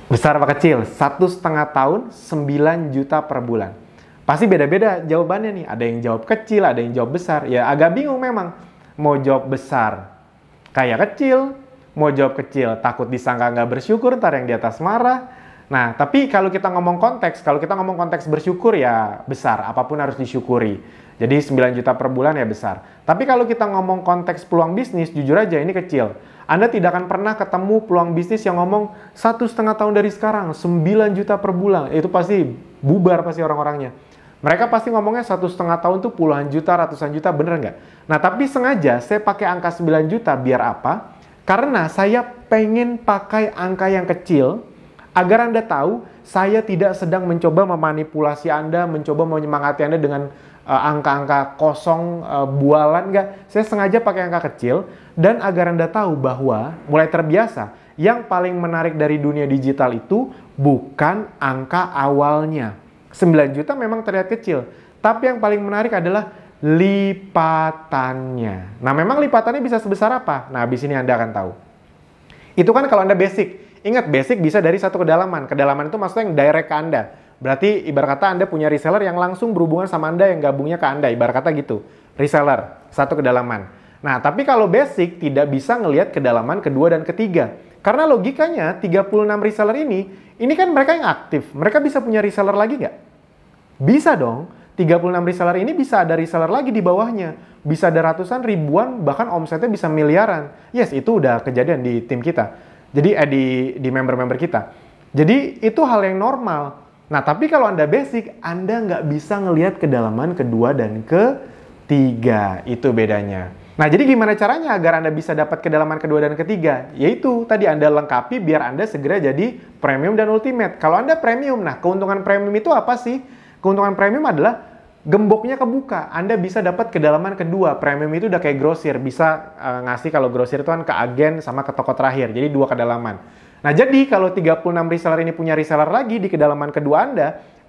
Besar apa kecil? 1,5 tahun, 9 juta per bulan. Pasti beda-beda jawabannya nih. Ada yang jawab kecil, ada yang jawab besar. Ya, agak bingung memang. Mau jawab besar, kayak kecil. Mau jawab kecil, takut disangka nggak bersyukur, ntar yang di atas marah. Nah, tapi kalau kita ngomong konteks bersyukur ya besar, apapun harus disyukuri. Jadi 9 juta per bulan ya besar. Tapi kalau kita ngomong konteks peluang bisnis, jujur aja ini kecil. Anda tidak akan pernah ketemu peluang bisnis yang ngomong 1,5 tahun dari sekarang, 9 juta per bulan. Itu pasti bubar pasti orang-orangnya. Mereka pasti ngomongnya 1,5 tahun tuh puluhan juta, ratusan juta, bener nggak? Nah, tapi sengaja saya pakai angka 9 juta, biar apa? Karena saya pengen pakai angka yang kecil, agar Anda tahu, saya tidak sedang mencoba memanipulasi Anda, mencoba menyemangati Anda dengan angka-angka kosong, bualan, enggak. Saya sengaja pakai angka kecil, dan agar Anda tahu bahwa mulai terbiasa, yang paling menarik dari dunia digital itu bukan angka awalnya. 9 juta memang terlihat kecil, tapi yang paling menarik adalah lipatannya. Nah, memang lipatannya bisa sebesar apa? Nah, habis ini Anda akan tahu. Itu kan kalau Anda basic. Ingat, basic bisa dari 1 kedalaman. Kedalaman itu maksudnya yang direct ke Anda. Berarti ibarat kata Anda punya reseller yang langsung berhubungan sama Anda, yang gabungnya ke Anda. Ibarat kata gitu. Reseller, 1 kedalaman. Nah, tapi kalau basic tidak bisa ngelihat kedalaman kedua dan ketiga. Karena logikanya 36 reseller ini kan mereka yang aktif. Mereka bisa punya reseller lagi nggak? Bisa dong. 36 reseller ini bisa ada reseller lagi di bawahnya. Bisa ada ratusan, ribuan, bahkan omsetnya bisa miliaran. Yes, itu udah kejadian di tim kita. Jadi di member-member kita. Jadi itu hal yang normal. Nah, tapi kalau Anda basic, Anda nggak bisa ngelihat kedalaman kedua dan ketiga. Itu bedanya. Nah, jadi gimana caranya agar Anda bisa dapat kedalaman kedua dan ketiga? Yaitu tadi Anda lengkapi biar Anda segera jadi premium dan ultimate. Kalau Anda premium, nah keuntungan premium itu apa sih? Keuntungan premium adalah gemboknya kebuka. Anda bisa dapat kedalaman kedua. Premium itu udah kayak grosir. Bisa ngasih, kalau grosir itu kan ke agen sama ke toko terakhir. Jadi 2 kedalaman. Nah, jadi kalau 36 reseller ini punya reseller lagi di kedalaman kedua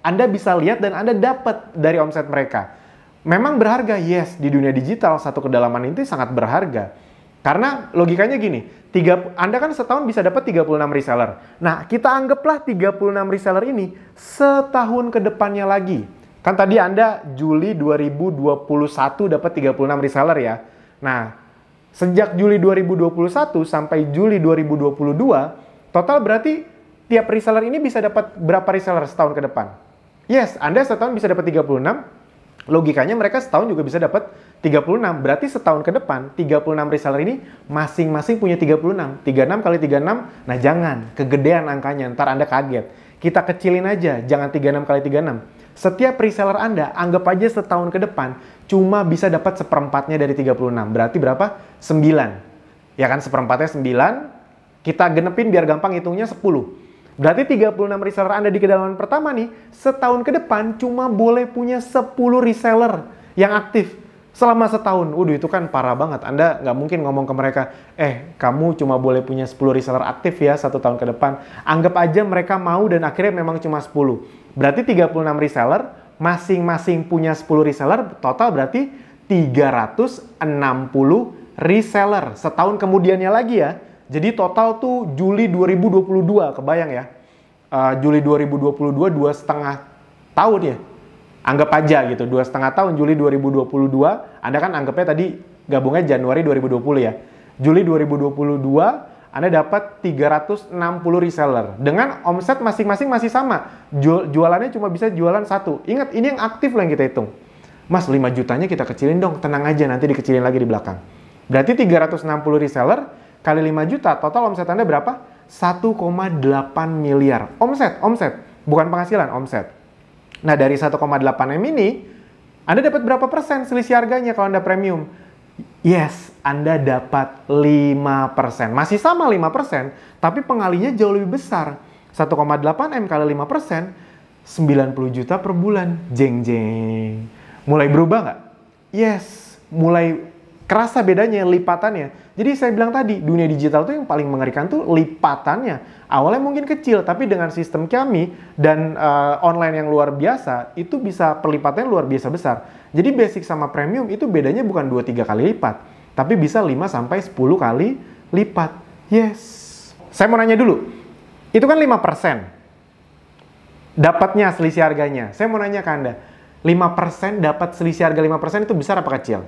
Anda bisa lihat dan Anda dapat dari omset mereka. Memang berharga, yes. Di dunia digital, 1 kedalaman itu sangat berharga. Karena logikanya gini, Anda kan setahun bisa dapat 36 reseller. Nah, kita anggaplah 36 reseller ini setahun ke depannya lagi. Kan tadi Anda Juli 2021 dapat 36 reseller ya. Nah, sejak Juli 2021 sampai Juli 2022, total berarti tiap reseller ini bisa dapat berapa reseller setahun ke depan? Yes, Anda setahun bisa dapat 36. Logikanya mereka setahun juga bisa dapat 36. Berarti setahun ke depan, 36 reseller ini masing-masing punya 36. 36 kali 36, nah jangan. Kegedean angkanya, ntar Anda kaget. Kita kecilin aja, jangan 36 kali 36. Setiap reseller Anda, anggap aja setahun ke depan, cuma bisa dapat seperempatnya dari 36. Berarti berapa? 9. Ya kan, seperempatnya 9. Kita genepin biar gampang hitungnya 10. Berarti 36 reseller Anda di kedalaman pertama nih, setahun ke depan cuma boleh punya 10 reseller yang aktif selama setahun. Waduh, itu kan parah banget. Anda nggak mungkin ngomong ke mereka, kamu cuma boleh punya 10 reseller aktif ya 1 tahun ke depan. Anggap aja mereka mau dan akhirnya memang cuma 10. Berarti 36 reseller, masing-masing punya 10 reseller, total berarti 360 reseller. Setahun kemudiannya lagi ya. Jadi total tuh Juli 2022, kebayang ya. Juli 2022, 2,5 tahun ya. Anggap aja gitu, 2,5 tahun Juli 2022. Anda kan anggapnya tadi gabungnya Januari 2020 ya. Juli 2022, Anda dapat 360 reseller. Dengan omset masing-masing masih sama. Jualannya cuma bisa jualan 1. Ingat, ini yang aktif loh yang kita hitung. Mas, 5 jutanya kita kecilin dong, tenang aja nanti dikecilin lagi di belakang. Berarti 360 reseller kali 5 juta, total omset Anda berapa? 1,8 miliar. Omset. Bukan penghasilan, omset. Nah, dari 1,8 M ini, Anda dapat berapa persen selisih harganya kalau Anda premium? Yes, Anda dapat 5%. Masih sama 5%, tapi pengalinya jauh lebih besar. 1,8 M kali 5%, 90 juta per bulan. Jeng-jeng. Mulai berubah nggak? Yes, mulai kerasa bedanya, lipatannya. Jadi saya bilang tadi, dunia digital tuh yang paling mengerikan tuh lipatannya. Awalnya mungkin kecil, tapi dengan sistem kami dan online yang luar biasa, itu bisa perlipatannya luar biasa besar. Jadi basic sama premium itu bedanya bukan 2-3 kali lipat, tapi bisa 5-10 kali lipat. Yes. Saya mau nanya dulu, itu kan 5%. Dapatnya selisih harganya. Saya mau nanya ke Anda, 5% dapat selisih harga 5% itu besar apa kecil?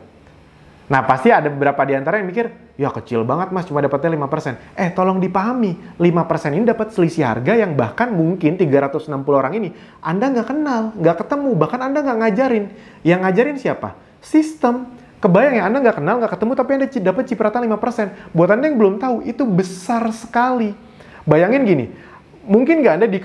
Nah, pasti ada beberapa di antara yang mikir, ya kecil banget mas, cuma dapatnya 5%. Tolong dipahami, 5% ini dapat selisih harga yang bahkan mungkin 360 orang ini Anda nggak kenal, nggak ketemu, bahkan Anda nggak ngajarin. Yang ngajarin siapa? Sistem. Kebayang ya, Anda nggak kenal, nggak ketemu, tapi Anda dapat cipratan 5%. Buat Anda yang belum tahu, itu besar sekali. Bayangin gini, mungkin nggak Anda di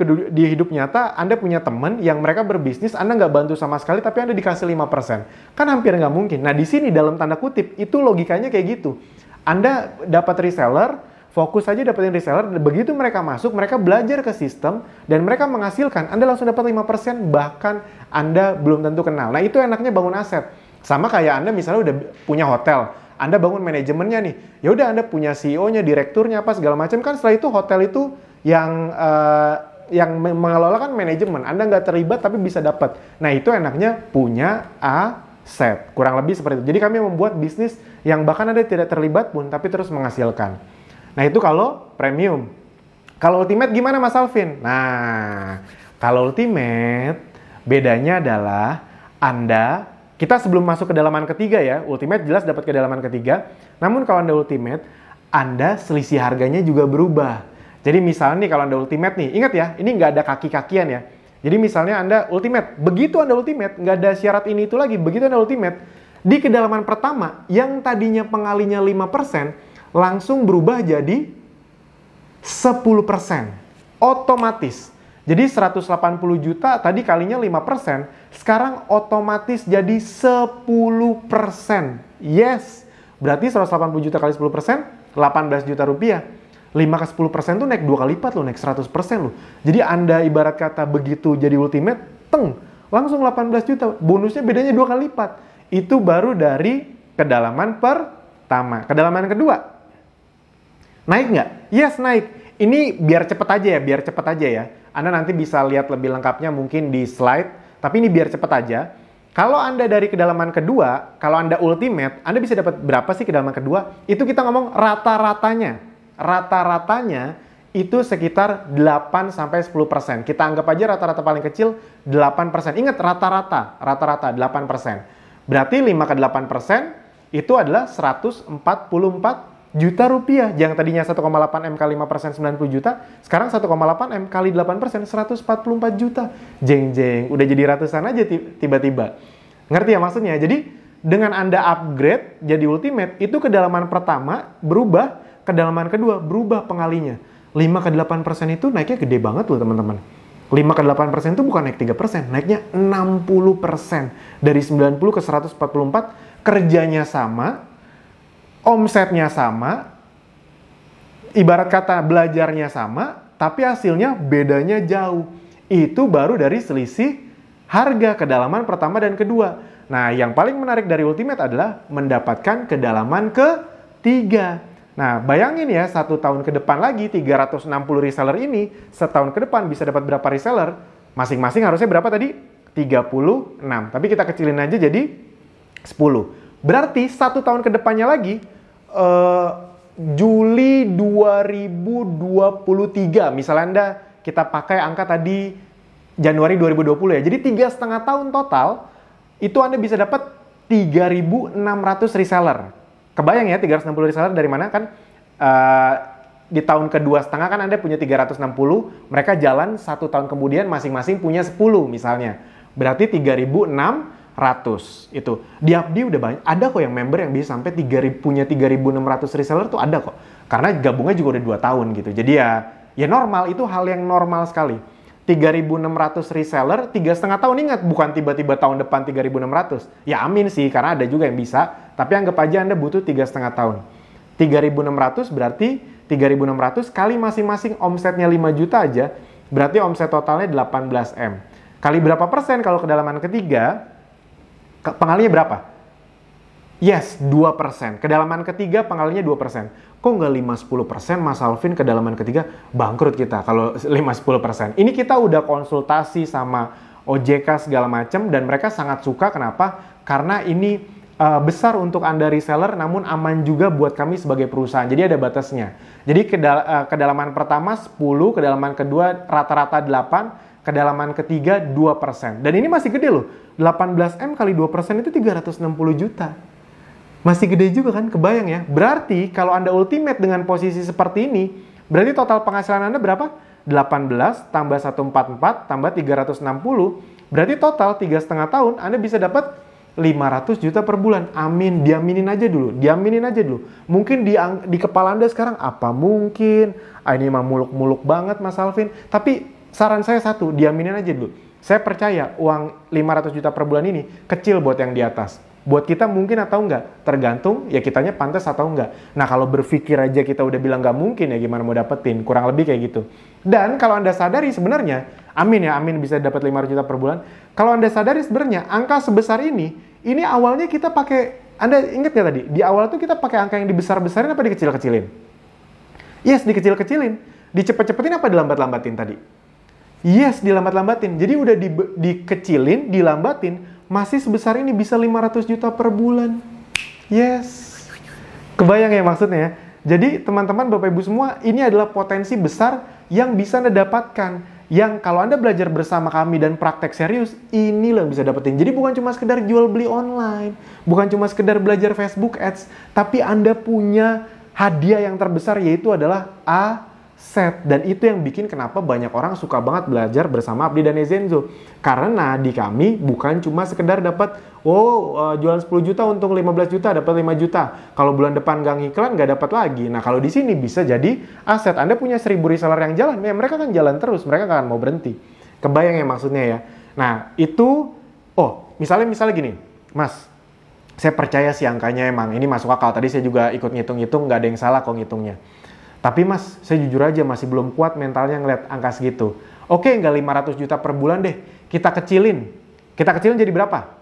hidup nyata, Anda punya teman yang mereka berbisnis, Anda nggak bantu sama sekali, tapi Anda dikasih 5%. Kan hampir nggak mungkin. Nah, di sini dalam tanda kutip, itu logikanya kayak gitu. Anda dapat reseller, fokus aja dapetin reseller, begitu mereka masuk, mereka belajar ke sistem, dan mereka menghasilkan, Anda langsung dapat 5%, bahkan Anda belum tentu kenal. Nah, itu enaknya bangun aset. Sama kayak Anda misalnya udah punya hotel, Anda bangun manajemennya nih, ya udah Anda punya CEO-nya, direkturnya, apa segala macam, kan setelah itu hotel itu yang mengelola kan manajemen. Anda nggak terlibat tapi bisa dapat. Nah, itu enaknya punya aset. Kurang lebih seperti itu. Jadi kami membuat bisnis yang bahkan Anda tidak terlibat pun tapi terus menghasilkan. Nah, itu kalau premium. Kalau ultimate gimana Mas Alvin? Nah, kalau ultimate bedanya adalah kita sebelum masuk ke kedalaman ketiga ya, ultimate jelas dapat kedalaman ketiga. Namun kalau Anda ultimate, Anda selisih harganya juga berubah. Jadi misalnya nih kalau Anda ultimate nih, ingat ya, ini nggak ada kaki-kakian ya. Jadi misalnya Anda ultimate, begitu Anda ultimate, nggak ada syarat ini itu lagi, begitu Anda ultimate, di kedalaman pertama, yang tadinya pengalinya 5%, langsung berubah jadi 10%. Otomatis. Jadi 180 juta tadi kalinya 5%, sekarang otomatis jadi 10%. Yes, berarti 180 juta kali 10%, 18 juta rupiah. 5 ke 10% tuh naik 2 kali lipat loh, naik 100% loh. Jadi Anda ibarat kata begitu jadi ultimate, langsung 18 juta. Bonusnya bedanya 2 kali lipat. Itu baru dari kedalaman pertama. Kedalaman kedua, naik nggak? Yes, naik. Ini biar cepet aja ya, Anda nanti bisa lihat lebih lengkapnya mungkin di slide. Tapi ini biar cepet aja. Kalau Anda dari kedalaman kedua, kalau Anda ultimate, Anda bisa dapat berapa sih kedalaman kedua? Itu kita ngomong rata-ratanya. Rata-ratanya itu sekitar 8-10%. Kita anggap aja rata-rata paling kecil 8%. Ingat rata-rata 8%. Berarti 5 ke 8% itu adalah 144 juta rupiah. Yang tadinya 1,8 M kali 5% 90 juta, sekarang 1,8 M kali 8% 144 juta. Jeng-jeng, udah jadi ratusan aja tiba-tiba. Ngerti ya maksudnya? Jadi dengan Anda upgrade jadi ultimate, itu kedalaman pertama berubah, kedalaman kedua berubah pengalinya. 5 ke 8% itu naiknya gede banget loh teman-teman. 5 ke 8% itu bukan naik 3%, naiknya 60%. Dari 90 ke 144, kerjanya sama, omsetnya sama, ibarat kata belajarnya sama, tapi hasilnya bedanya jauh. Itu baru dari selisih harga kedalaman pertama dan kedua. Nah, yang paling menarik dari Ultimate adalah mendapatkan kedalaman ketiga. Nah, bayangin ya, 1 tahun ke depan lagi, 360 reseller ini, setahun ke depan bisa dapat berapa reseller? Masing-masing harusnya berapa tadi? 36. Tapi kita kecilin aja jadi 10. Berarti 1 tahun ke depannya lagi, Juli 2023, misalnya Anda kita pakai angka tadi Januari 2020 ya. Jadi 3,5 tahun total, itu Anda bisa dapat 3.600 reseller. Kebayang ya 360 reseller dari mana kan? Di tahun kedua setengah kan Anda punya 360, mereka jalan 1 tahun kemudian masing-masing punya 10 misalnya. Berarti 3.600 itu. Di Abdi udah banyak, ada kok yang member yang bisa sampai punya 3.600 reseller tuh ada kok. Karena gabungnya juga udah 2 tahun gitu. Jadi ya normal, itu hal yang normal sekali. 3.600 reseller, 3,5 tahun, ingat bukan tiba-tiba tahun depan 3.600. Ya amin sih, karena ada juga yang bisa. Tapi anggap aja Anda butuh 3,5 tahun. 3.600 berarti 3.600 kali masing-masing omsetnya 5 juta aja, berarti omset totalnya 18 M. Kali berapa persen kalau kedalaman ketiga, pengalinya berapa? Yes, 2%. Kedalaman ketiga pengalinya 2%. Kok nggak 5-10% Mas Alvin kedalaman ketiga? Bangkrut kita kalau 5-10%. Ini kita udah konsultasi sama OJK segala macam dan mereka sangat suka. Kenapa? Karena ini besar untuk Anda reseller, namun aman juga buat kami sebagai perusahaan. Jadi ada batasnya. Jadi kedalaman pertama 10, kedalaman kedua rata-rata 8, kedalaman ketiga 2%. Dan ini masih gede loh. 18 M kali 2% itu 360 juta. Masih gede juga kan? Kebayang ya? Berarti kalau Anda ultimate dengan posisi seperti ini, berarti total penghasilan Anda berapa? 18 tambah 144 tambah 360. Berarti total 3,5 tahun Anda bisa dapat 500 juta per bulan. Amin. Diaminin aja dulu. Mungkin di kepala Anda sekarang, apa mungkin? Ini mah muluk-muluk banget Mas Alvin. Tapi saran saya satu, diaminin aja dulu. Saya percaya uang 500 juta per bulan ini kecil buat yang di atas. Buat kita mungkin atau enggak, tergantung ya kitanya pantas atau enggak. Nah kalau berpikir aja kita udah bilang nggak mungkin, ya gimana mau dapetin, kurang lebih kayak gitu. Dan kalau Anda sadari sebenarnya, amin ya, amin bisa dapat 500 juta per bulan. Kalau Anda sadari sebenarnya angka sebesar ini awalnya kita pakai, Anda ingat nggak tadi? Di awal tuh kita pakai angka yang dibesar-besarin apa dikecil-kecilin? Yes, dikecil-kecilin. Dicepet-cepetin apa dilambat-lambatin tadi? Yes, dilambat-lambatin. Jadi udah dikecilin, dilambatin, masih sebesar ini bisa 500 juta per bulan. Yes. Kebayang ya maksudnya? Jadi teman-teman, Bapak Ibu semua, ini adalah potensi besar yang bisa Anda dapatkan. Yang kalau Anda belajar bersama kami dan praktek serius, ini loh yang bisa dapetin. Jadi bukan cuma sekedar jual beli online, bukan cuma sekedar belajar Facebook Ads, tapi Anda punya hadiah yang terbesar, yaitu adalah aset. Dan itu yang bikin kenapa banyak orang suka banget belajar bersama Abdi dan Ezenzo. Karena di kami bukan cuma sekedar dapat, jualan 10 juta untung 15 juta, dapat 5 juta. Kalau bulan depan nggak ngiklan, nggak dapat lagi. Nah kalau di sini bisa jadi aset. Anda punya 1.000 reseller yang jalan, ya mereka kan jalan terus, mereka nggak akan mau berhenti. Kebayang ya maksudnya ya. Nah itu, misalnya gini, Mas, saya percaya sih angkanya emang ini masuk akal. Tadi saya juga ikut ngitung-ngitung, nggak ada yang salah kok ngitungnya. Tapi Mas, saya jujur aja masih belum kuat mentalnya ngeliat angka segitu. Oke, nggak 500 juta per bulan deh. Kita kecilin jadi berapa?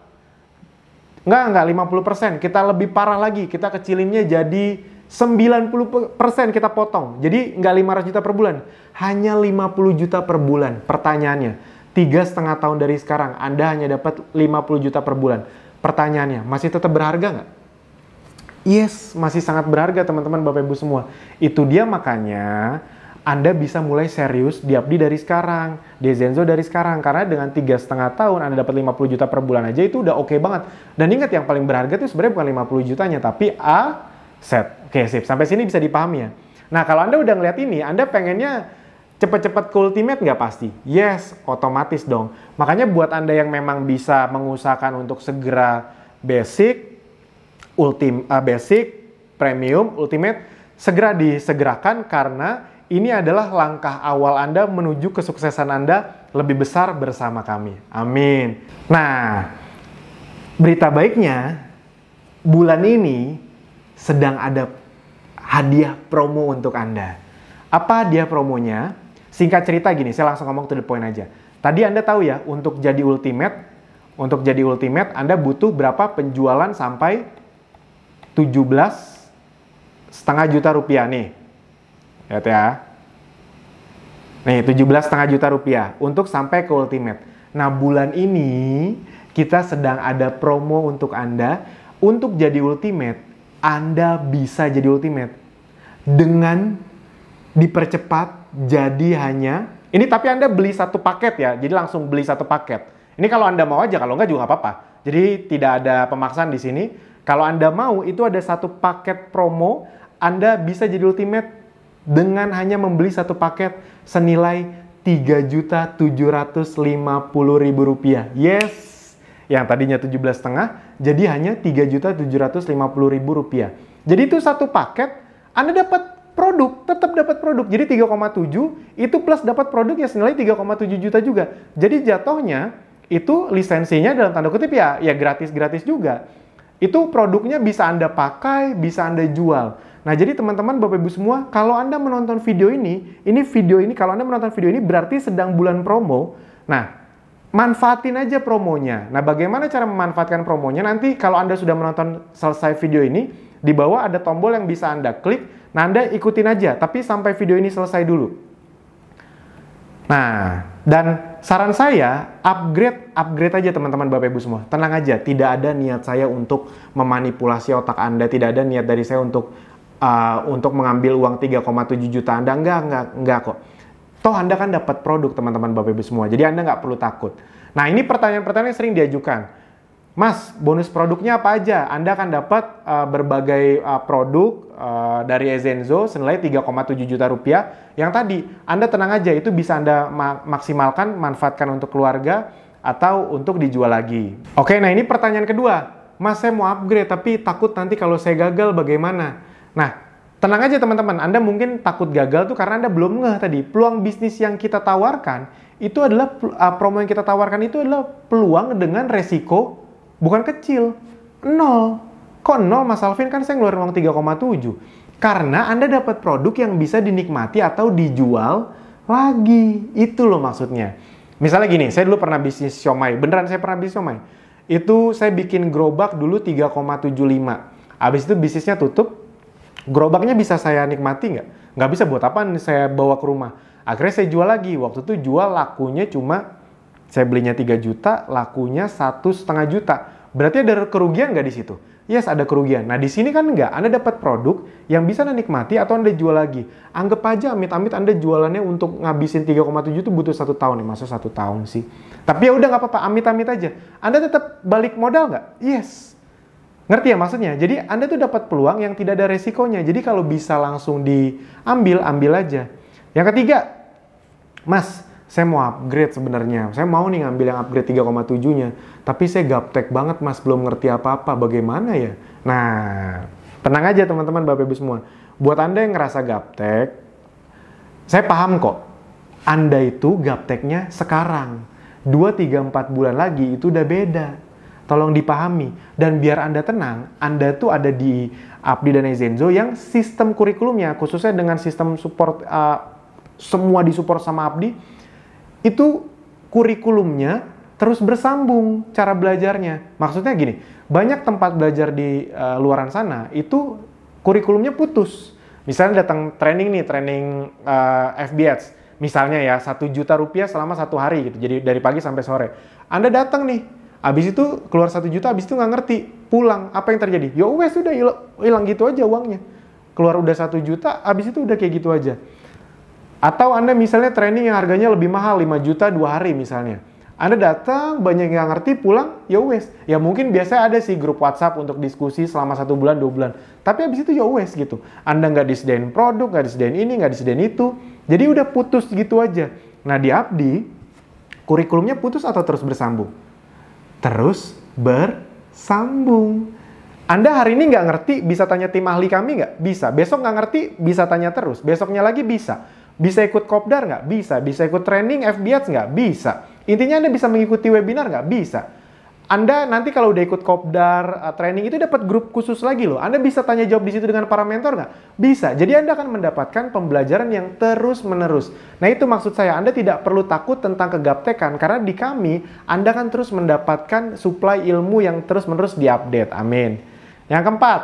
Nggak 50%. Kita lebih parah lagi. Kita kecilinnya jadi 90% kita potong. Jadi nggak 500 juta per bulan. Hanya 50 juta per bulan. Pertanyaannya, 3,5 tahun dari sekarang, Anda hanya dapat 50 juta per bulan. Pertanyaannya, masih tetap berharga nggak? Yes, masih sangat berharga teman-teman Bapak Ibu semua. Itu dia makanya Anda bisa mulai serius di Abdi dari sekarang, di Zenzo dari sekarang. Karena dengan 3,5 tahun Anda dapat 50 juta per bulan aja itu udah oke banget. Dan ingat yang paling berharga itu sebenarnya bukan 50 jutanya, tapi aset. Oke, sip. Sampai sini bisa dipahami ya. Nah, kalau Anda udah ngeliat ini, Anda pengennya cepet-cepet ke ultimate nggak pasti? Yes, otomatis dong. Makanya buat Anda yang memang bisa mengusahakan untuk segera basic, basic, premium, ultimate, segera disegerakan karena ini adalah langkah awal Anda menuju kesuksesan Anda lebih besar bersama kami. Amin. Nah, berita baiknya, bulan ini sedang ada hadiah promo untuk Anda. Apa hadiah promonya? Singkat cerita gini, saya langsung ngomong to the point aja. Tadi Anda tahu ya, untuk jadi ultimate Anda butuh berapa penjualan sampai 17,5 juta rupiah nih. Lihat ya. Nih, 17,5 juta rupiah untuk sampai ke ultimate. Nah, bulan ini kita sedang ada promo untuk Anda. Untuk jadi ultimate, Anda bisa jadi ultimate dengan dipercepat jadi hanya ini, tapi Anda beli satu paket ya, jadi langsung beli satu paket. Ini kalau Anda mau aja, kalau enggak juga nggak apa-apa. Jadi tidak ada pemaksaan di sini. Kalau Anda mau, itu ada satu paket promo, Anda bisa jadi ultimate dengan hanya membeli satu paket senilai Rp3.750.000. Yes, yang tadinya 17,5 jadi hanya Rp3.750.000. Jadi itu satu paket, Anda dapat produk, tetap dapat produk. Jadi 3,7 itu plus dapat produk ya senilai 3,7 juta juga. Jadi jatuhnya itu lisensinya dalam tanda kutip ya gratis-gratis juga. Itu produknya bisa Anda pakai, bisa Anda jual. Nah, jadi teman-teman Bapak Ibu semua, kalau Anda menonton video ini kalau Anda menonton video ini berarti sedang bulan promo. Nah, manfaatin aja promonya. Nah, bagaimana cara memanfaatkan promonya? Nanti kalau Anda sudah menonton selesai video ini, di bawah ada tombol yang bisa Anda klik. Nah, Anda ikutin aja, tapi sampai video ini selesai dulu. Nah, dan saran saya, upgrade aja teman-teman Bapak Ibu semua. Tenang aja, tidak ada niat saya untuk memanipulasi otak Anda, tidak ada niat dari saya untuk mengambil uang 3,7 juta Anda. Enggak kok. Toh Anda kan dapat produk teman-teman Bapak Ibu semua, jadi Anda nggak perlu takut. Nah, ini pertanyaan-pertanyaan yang sering diajukan. Mas, bonus produknya apa aja? Anda akan dapat berbagai produk dari Zenzo senilai 3,7 juta rupiah. Yang tadi, Anda tenang aja, itu bisa Anda maksimalkan, manfaatkan untuk keluarga, atau untuk dijual lagi. Oke, nah ini pertanyaan kedua. Mas, saya mau upgrade, tapi takut nanti kalau saya gagal bagaimana? Nah, tenang aja teman-teman, Anda mungkin takut gagal tuh karena Anda belum ngeh tadi. Peluang bisnis yang kita tawarkan, itu adalah promo yang kita tawarkan itu adalah peluang dengan resiko bukan kecil, 0. Kok 0 Mas Alvin? Kan saya ngeluarin uang 3,7. Karena Anda dapat produk yang bisa dinikmati atau dijual lagi. Itu loh maksudnya. Misalnya gini, saya dulu pernah bisnis siomay. Beneran saya pernah bisnis siomay. Itu saya bikin gerobak dulu 3,75. Habis itu bisnisnya tutup. Gerobaknya bisa saya nikmati nggak? Nggak bisa, buat apa saya bawa ke rumah. Akhirnya saya jual lagi. Waktu itu jual lakunya cuma saya belinya 3 juta, lakunya 1,5 juta. Berarti ada kerugian nggak di situ? Yes, ada kerugian. Nah, di sini kan nggak. Anda dapat produk yang bisa Anda nikmati atau Anda jual lagi. Anggap aja amit-amit Anda jualannya untuk ngabisin 3,7 itu butuh 1 tahun. Masa 1 tahun sih? Tapi ya udah nggak apa-apa, amit-amit aja. Anda tetap balik modal nggak? Yes. Ngerti ya maksudnya? Jadi Anda tuh dapat peluang yang tidak ada resikonya. Jadi kalau bisa langsung diambil, ambil aja. Yang ketiga, Mas, saya mau upgrade sebenarnya. Saya mau nih ngambil yang upgrade 3,7-nya. Tapi saya gaptek banget Mas, belum ngerti apa-apa. Bagaimana ya? Nah, tenang aja teman-teman Bapak Ibu semua. Buat Anda yang ngerasa gaptek, saya paham kok. Anda itu gapteknya sekarang. 2, 3, 4 bulan lagi itu udah beda. Tolong dipahami. Dan biar Anda tenang, Anda tuh ada di Abdi dan Zenzo yang sistem kurikulumnya, khususnya dengan sistem support, semua disupport sama Abdi, itu kurikulumnya terus bersambung cara belajarnya. Maksudnya gini, banyak tempat belajar di luaran sana itu kurikulumnya putus. Misalnya datang training nih, training FBH. misalnya ya 1 juta rupiah selama 1 hari gitu, jadi dari pagi sampai sore. Anda datang nih, habis itu keluar 1 juta, habis itu nggak ngerti, pulang, apa yang terjadi? Ya wes udah hilang gitu aja uangnya. Keluar udah 1 juta, habis itu udah kayak gitu aja. Atau Anda misalnya training yang harganya lebih mahal, 5 juta 2 hari misalnya. Anda datang, banyak yang ngerti, pulang, ya wes. Ya mungkin biasa ada sih grup WhatsApp untuk diskusi selama 1 bulan, 2 bulan. Tapi habis itu ya wes gitu. Anda nggak disediain produk, nggak disediain ini, nggak disediain itu. Jadi udah putus gitu aja. Nah di Abdi, kurikulumnya putus atau terus bersambung? Terus bersambung. Anda hari ini nggak ngerti, bisa tanya tim ahli kami nggak? Bisa. Besok nggak ngerti, bisa tanya terus. Besoknya lagi bisa. Bisa ikut kopdar nggak? Bisa. Bisa ikut training FBH nggak? Bisa. Intinya Anda bisa mengikuti webinar nggak? Bisa. Anda nanti kalau udah ikut kopdar, training itu dapat grup khusus lagi loh. Anda bisa tanya jawab di situ dengan para mentor nggak? Bisa. Jadi Anda akan mendapatkan pembelajaran yang terus-menerus. Nah itu maksud saya, Anda tidak perlu takut tentang kegaptekan. Karena di kami, Anda akan terus mendapatkan supply ilmu yang terus-menerus diupdate. Amin. Yang keempat,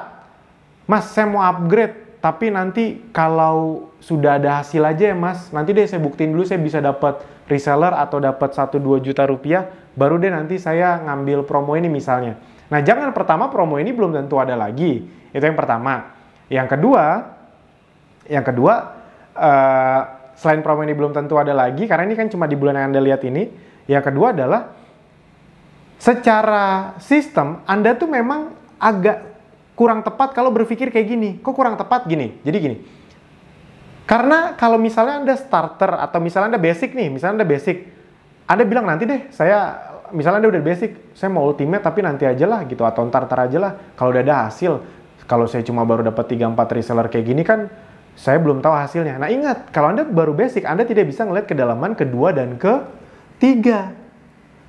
Mas saya mau upgrade. Tapi nanti kalau sudah ada hasil aja ya Mas, nanti deh saya buktiin dulu saya bisa dapat reseller atau dapat 1-2 juta rupiah, baru deh nanti saya ngambil promo ini misalnya. Nah jangan pertama promo ini belum tentu ada lagi, itu yang pertama. Yang kedua, selain promo ini belum tentu ada lagi, karena ini kan cuma di bulan yang Anda lihat ini. Yang kedua adalah, secara sistem Anda tuh memang agak kurang tepat kalau berpikir kayak gini. Kok kurang tepat gini? Jadi gini. Karena kalau misalnya Anda starter atau misalnya Anda basic nih, misalnya Anda basic, Anda bilang nanti deh misalnya Anda udah basic, saya mau ultimate tapi nanti aja lah gitu, atau ntar aja lah kalau udah ada hasil. Kalau saya cuma baru dapat 3-4 reseller kayak gini kan, saya belum tahu hasilnya. Nah ingat, kalau Anda baru basic, Anda tidak bisa ngeliat kedalaman kedua dan ketiga.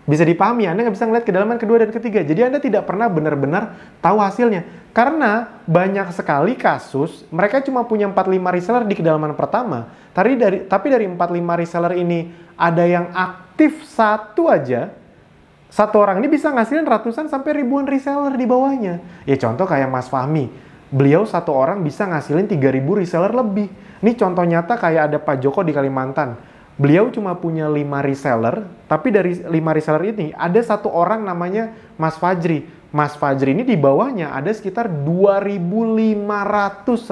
Bisa dipahami, Anda nggak bisa ngeliat kedalaman kedua dan ketiga. Jadi Anda tidak pernah benar-benar tahu hasilnya. Karena banyak sekali kasus, mereka cuma punya 4-5 reseller di kedalaman pertama. Tapi dari 4-5 reseller ini, ada yang aktif satu aja, satu orang ini bisa ngasilin ratusan sampai ribuan reseller di bawahnya. Ya contoh kayak Mas Fahmi, beliau satu orang bisa ngasilin 3.000 reseller lebih. Ini contoh nyata kayak ada Pak Joko di Kalimantan. Beliau cuma punya 5 reseller, tapi dari 5 reseller ini ada satu orang namanya Mas Fajri. Mas Fajri ini di bawahnya ada sekitar 2.500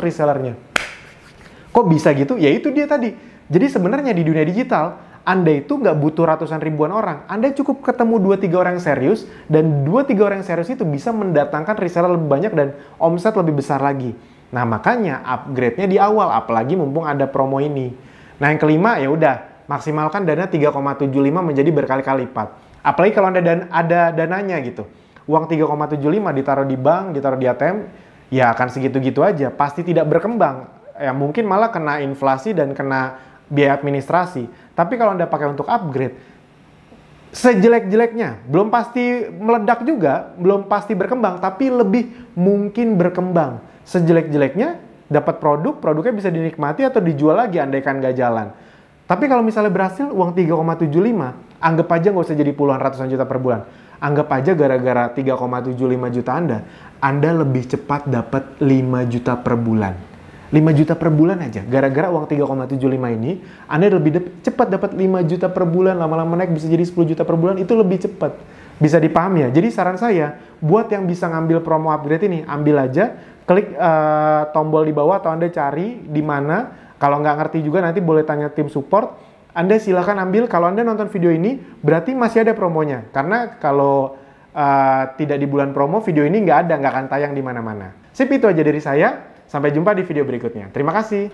resellernya. Kok bisa gitu? Ya itu dia tadi. Jadi sebenarnya di dunia digital, Anda itu nggak butuh ratusan ribuan orang. Anda cukup ketemu 2-3 orang yang serius, dan 2-3 orang yang serius itu bisa mendatangkan reseller lebih banyak dan omset lebih besar lagi. Nah makanya upgrade-nya di awal, apalagi mumpung ada promo ini. Nah yang kelima ya udah, maksimalkan dana 3,75 menjadi berkali-kali lipat. Apalagi kalau Anda ada dananya gitu. Uang 3,75 ditaruh di bank, ditaruh di ATM, ya akan segitu-gitu aja. Pasti tidak berkembang. Ya mungkin malah kena inflasi dan kena biaya administrasi. Tapi kalau Anda pakai untuk upgrade, sejelek-jeleknya, belum pasti meledak juga, belum pasti berkembang, tapi lebih mungkin berkembang. Sejelek-jeleknya, dapat produknya bisa dinikmati atau dijual lagi andaikan nggak jalan. Tapi kalau misalnya berhasil, uang 3,75, anggap aja nggak usah jadi puluhan ratusan juta per bulan. Anggap aja gara-gara 3,75 juta Anda lebih cepat dapat 5 juta per bulan. 5 juta per bulan aja. Gara-gara uang 3,75 ini, Anda lebih cepat dapat 5 juta per bulan. Lama-lama naik bisa jadi 10 juta per bulan, itu lebih cepat. Bisa dipahami ya? Jadi saran saya, buat yang bisa ngambil promo upgrade ini, ambil aja, klik tombol di bawah atau Anda cari di mana. Kalau nggak ngerti juga nanti boleh tanya tim support. Anda silakan ambil. Kalau Anda nonton video ini, berarti masih ada promonya. Karena kalau tidak di bulan promo, video ini nggak akan tayang di mana-mana. Sip, itu aja dari saya. Sampai jumpa di video berikutnya. Terima kasih.